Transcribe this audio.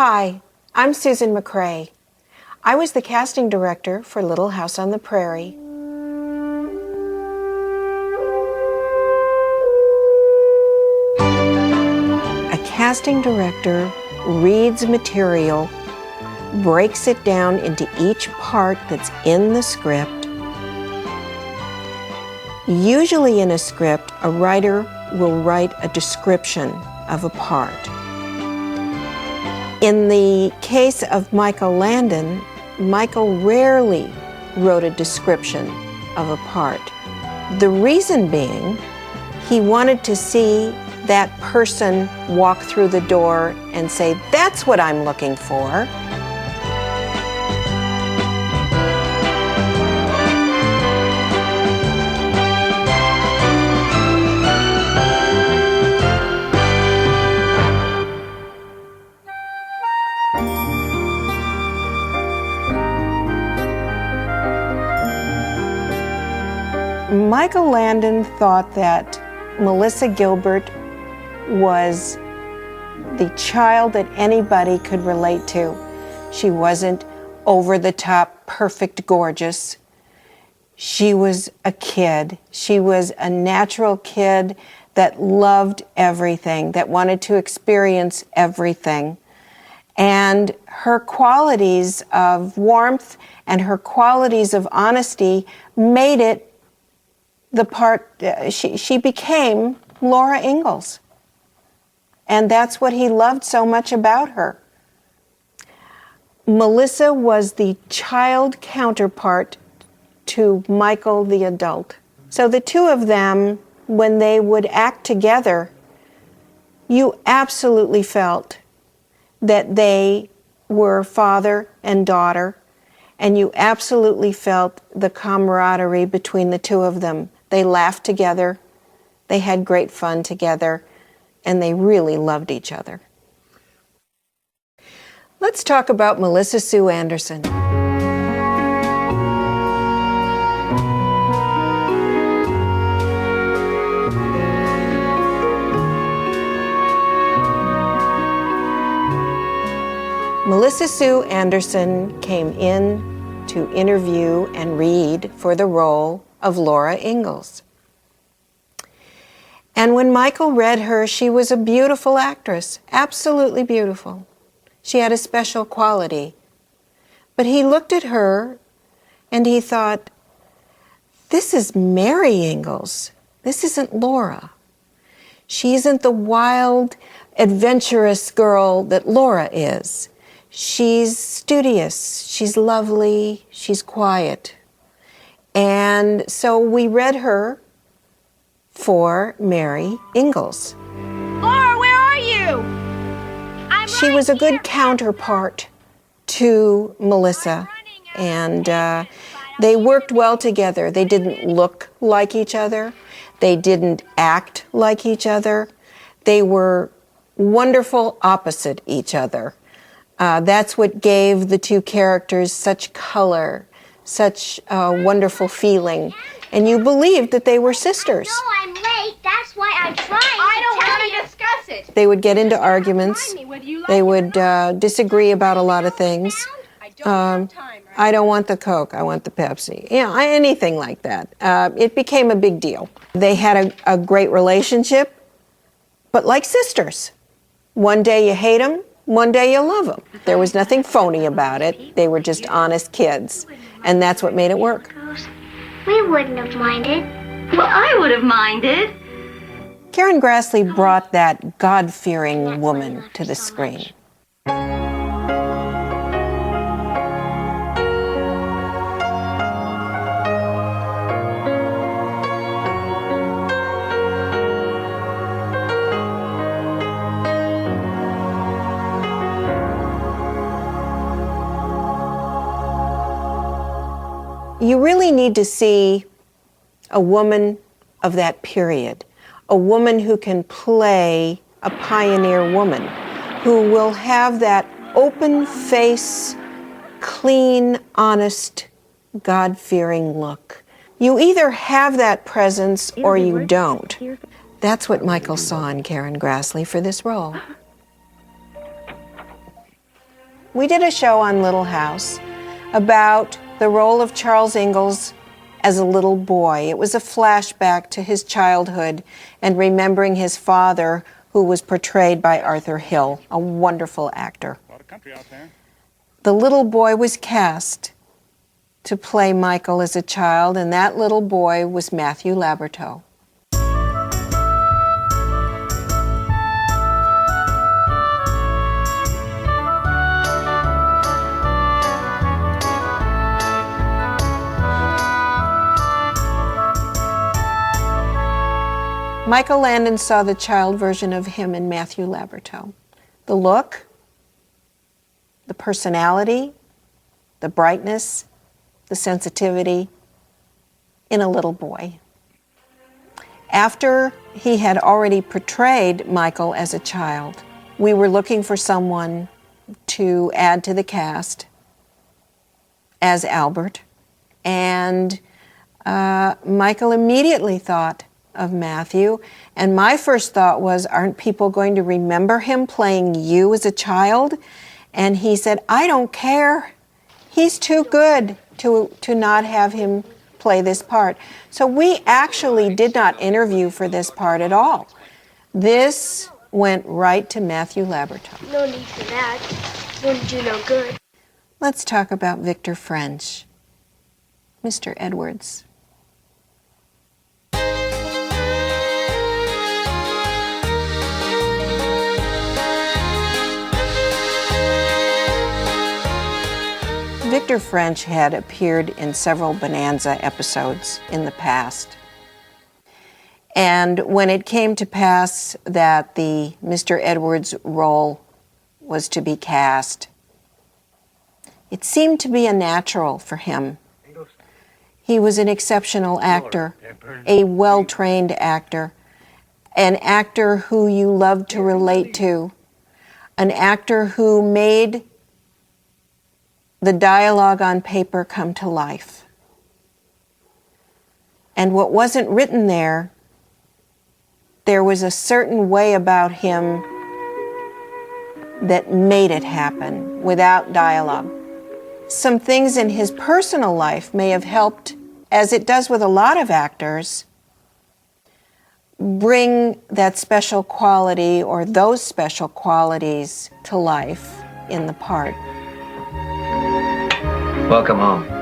Hi, I'm Susan McCray. I was the casting director for Little House on the Prairie. A casting director reads material, breaks it down into each part that's in the script. Usually in a script, a writer will write a description of a part. In the case of Michael Landon, Michael rarely wrote a description of a part. The reason being, he wanted to see that person walk through the door and say, "That's what I'm looking for." Michael Landon thought that Melissa Gilbert was the child that anybody could relate to. She wasn't over-the-top, perfect, gorgeous. She was a kid. She was a natural kid that loved everything, that wanted to experience everything. And her qualities of warmth and her qualities of honesty made it the part, she became Laura Ingalls. And that's what he loved so much about her. Melissa was the child counterpart to Michael the adult. So the two of them, when they would act together, you absolutely felt that they were father and daughter, and you absolutely felt the camaraderie between the two of them. They laughed together, they had great fun together, and they really loved each other. Let's talk about Melissa Sue Anderson. Melissa Sue Anderson came in to interview and read for the role of Laura Ingalls. And when Michael read her, she was a beautiful actress, absolutely beautiful. She had a special quality. But he looked at her and he thought, this is Mary Ingalls. This isn't Laura. She isn't the wild, adventurous girl that Laura is. She's studious, she's lovely, she's quiet. And so we read her for Mary Ingalls. Laura, where are you? She was a good counterpart to Melissa, and they worked well together. They didn't look like each other. They didn't act like each other. They were wonderful opposite each other. That's what gave the two characters such color, such a wonderful feeling. And you believed that they were sisters. No, I'm late. That's why I'm trying I don't want to discuss it. They would get into arguments. They would disagree about a lot of things. I don't want the Coke, I want the Pepsi. Anything like that. It became a big deal. They had a great relationship, but like sisters. One day you hate them, one day you love them. There was nothing phony about it. They were just honest kids, and that's what made it work. We wouldn't have minded. Well, I would have minded. Karen Grassley brought that God-fearing woman to the screen. You really need to see a woman of that period, a woman who can play a pioneer woman, who will have that open face, clean, honest, God-fearing look. You either have that presence or you don't. That's what Michael saw in Karen Grassley for this role. We did a show on Little House about the role of Charles Ingalls as a little boy. It was a flashback to his childhood and remembering his father, who was portrayed by Arthur Hill, a wonderful actor. A lot of country out there. The little boy was cast to play Michael as a child, and that little boy was Matthew Laberteau. Michael Landon saw the child version of him in Matthew Laberteau. The look, the personality, the brightness, the sensitivity in a little boy. After he had already portrayed Michael as a child, we were looking for someone to add to the cast as Albert, and Michael immediately thought of Matthew, and my first thought was, aren't people going to remember him playing you as a child? And he said, I don't care. He's too good to not have him play this part. So we actually did not interview for this part at all. This went right to Matthew Laberteau. No need for that. Wouldn't do no good. Let's talk about Victor French. Mr. Edwards. Victor French had appeared in several Bonanza episodes in the past. And when it came to pass that the Mr. Edwards role was to be cast, it seemed to be a natural for him. He was an exceptional actor, a well-trained actor, an actor who you loved to relate to, an actor who made the dialogue on paper come to life. And what wasn't written there was a certain way about him that made it happen without dialogue. Some things in his personal life may have helped, as it does with a lot of actors, bring that special quality or those special qualities to life in the part. Welcome home.